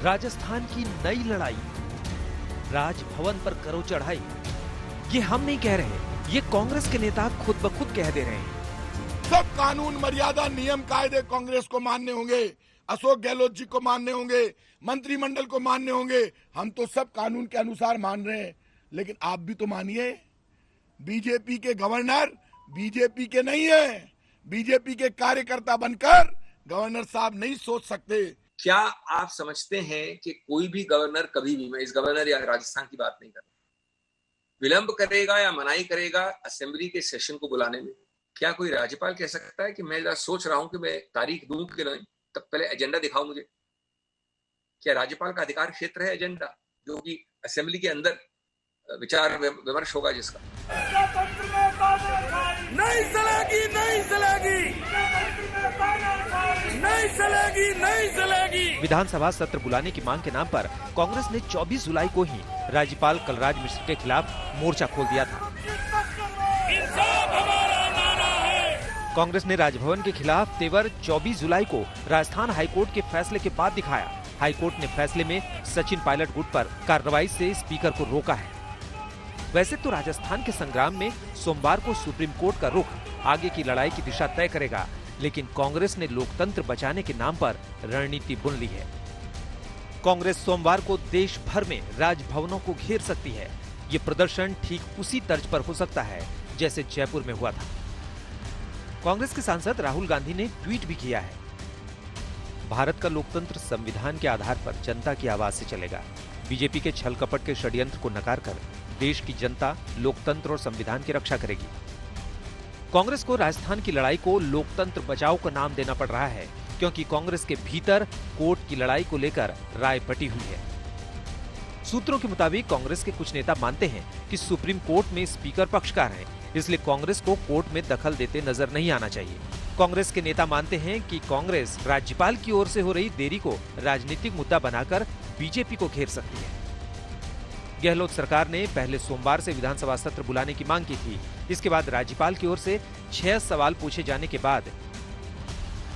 राजस्थान की नई लड़ाई, राजभवन पर करो चढ़ाई। ये हम नहीं कह रहे, ये कांग्रेस के नेता खुद ब खुद कह दे रहे हैं। सब कानून मर्यादा नियम कायदे कांग्रेस को मानने होंगे, अशोक गहलोत जी को मानने होंगे, मंत्रिमंडल को मानने होंगे। हम तो सब कानून के अनुसार मान रहे हैं, लेकिन आप भी तो मानिए। बीजेपी के गवर्नर बीजेपी के नहीं है, बीजेपी के कार्यकर्ता बनकर गवर्नर साहब नहीं सोच सकते। क्या आप समझते हैं कि कोई भी गवर्नर कभी भी, मैं इस गवर्नर या राजस्थान की बात नहीं कर रहा, विलंब करेगा या मनाही करेगा असेंबली के सेशन को बुलाने में? क्या कोई राज्यपाल कह सकता है कि मैं जरा सोच रहा हूं कि मैं तारीख दूं कि नहीं, तब पहले एजेंडा दिखाओ मुझे? क्या राज्यपाल का अधिकार क्षेत्र है एजेंडा, जो कि असेंबली के अंदर विचार विमर्श होगा जिसका? नहीं चलेगी, नहीं चलेगी, नहीं चलेगी, नहीं चलेगी। विधानसभा सत्र बुलाने की मांग के नाम पर कांग्रेस ने 24 जुलाई को ही राज्यपाल कलराज मिश्र के खिलाफ मोर्चा खोल दिया था। कांग्रेस ने राजभवन के खिलाफ तेवर 24 जुलाई को राजस्थान हाईकोर्ट के फैसले के बाद दिखाया। हाईकोर्ट ने फैसले में सचिन पायलट गुट पर कार्रवाई से स्पीकर को रोका है। वैसे तो राजस्थान के संग्राम में सोमवार को सुप्रीम कोर्ट का रुख आगे की लड़ाई की दिशा तय करेगा, लेकिन कांग्रेस ने लोकतंत्र बचाने के नाम पर रणनीति बुन ली है। कांग्रेस सोमवार को देश भर में राजभवनों को घेर सकती है। ये प्रदर्शन ठीक उसी तर्ज पर हो सकता है जैसे जयपुर में हुआ था। कांग्रेस के सांसद राहुल गांधी ने ट्वीट भी किया है, भारत का लोकतंत्र संविधान के आधार पर जनता की आवाज से चलेगा। बीजेपी के छल कपट के षड्यंत्र को नकार कर देश की जनता लोकतंत्र और संविधान की रक्षा करेगी। कांग्रेस को राजस्थान की लड़ाई को लोकतंत्र बचाओ का नाम देना पड़ रहा है, क्योंकि कांग्रेस के भीतर कोर्ट की लड़ाई को लेकर राय बटी हुई है। सूत्रों के मुताबिक कांग्रेस के कुछ नेता मानते हैं कि सुप्रीम कोर्ट में स्पीकर पक्षकार है, इसलिए कांग्रेस को कोर्ट में दखल देते नजर नहीं आना चाहिए। कांग्रेस के नेता मानते हैं कि कांग्रेस राज्यपाल की ओर से हो रही देरी को राजनीतिक मुद्दा बनाकर बीजेपी को घेर सकती है। गहलोत सरकार ने पहले सोमवार से विधानसभा सत्र बुलाने की मांग की थी। इसके बाद राज्यपाल की ओर से 6 सवाल पूछे जाने के बाद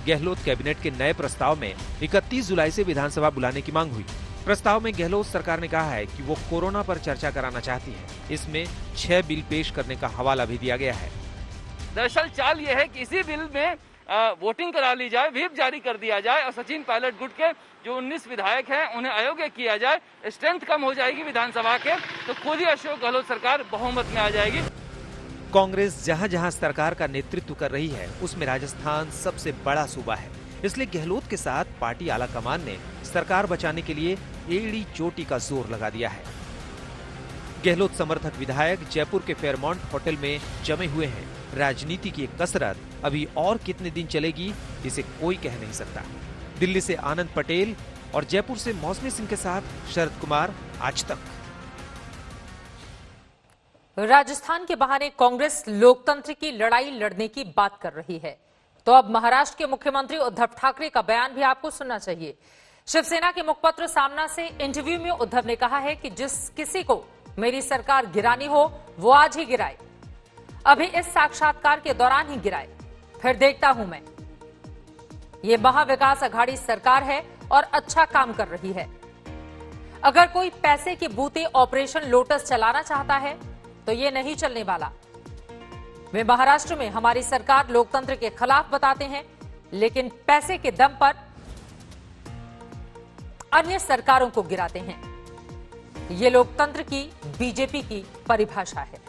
गहलोत कैबिनेट के नए प्रस्ताव में 31 जुलाई से विधानसभा बुलाने की मांग हुई। प्रस्ताव में गहलोत सरकार ने कहा है कि वो कोरोना पर चर्चा कराना चाहती है। इसमें 6 बिल पेश करने का हवाला भी दिया गया है। दरअसल चाल ये है कि इसी बिल में वोटिंग करा ली जाए, व्हिप जारी कर दिया जाए और सचिन पायलट गुट के जो 19 विधायक हैं उन्हें अयोग्य किया जाए। स्ट्रेंथ कम हो जाएगी विधानसभा के, तो खुद ही अशोक गहलोत सरकार बहुमत में आ जाएगी। कांग्रेस जहां जहां सरकार का नेतृत्व कर रही है, उसमें राजस्थान सबसे बड़ा सूबा है। इसलिए गहलोत के साथ पार्टी आला कमान ने सरकार बचाने के लिए एड़ी चोटी का जोर लगा दिया है। गहलोत समर्थक विधायक जयपुर के फेयरमाउंट होटल में जमे हुए हैं। राजनीति की कसरत अभी और कितने दिन चलेगी, इसे कोई कह नहीं सकता। दिल्ली से आनंद पटेल और जयपुर से मौसमी सिंह के साथ शरद कुमार, आज तक। राजस्थान के बहाने कांग्रेस लोकतंत्र की लड़ाई लड़ने की बात कर रही है, तो अब महाराष्ट्र के मुख्यमंत्री उद्धव ठाकरे का बयान भी आपको सुनना चाहिए। शिवसेना के मुखपत्र सामना से इंटरव्यू में उद्धव ने कहा है कि जिस किसी को मेरी सरकार गिरानी हो वो आज ही गिराए, अभी इस साक्षात्कार के दौरान ही गिराए, फिर देखता हूं मैं। ये महाविकास अघाड़ी सरकार है और अच्छा काम कर रही है। अगर कोई पैसे के बूते ऑपरेशन लोटस चलाना चाहता है तो ये नहीं चलने वाला। वे महाराष्ट्र में हमारी सरकार लोकतंत्र के खिलाफ बताते हैं, लेकिन पैसे के दम पर अन्य सरकारों को गिराते हैं। ये लोकतंत्र की बीजेपी की परिभाषा है।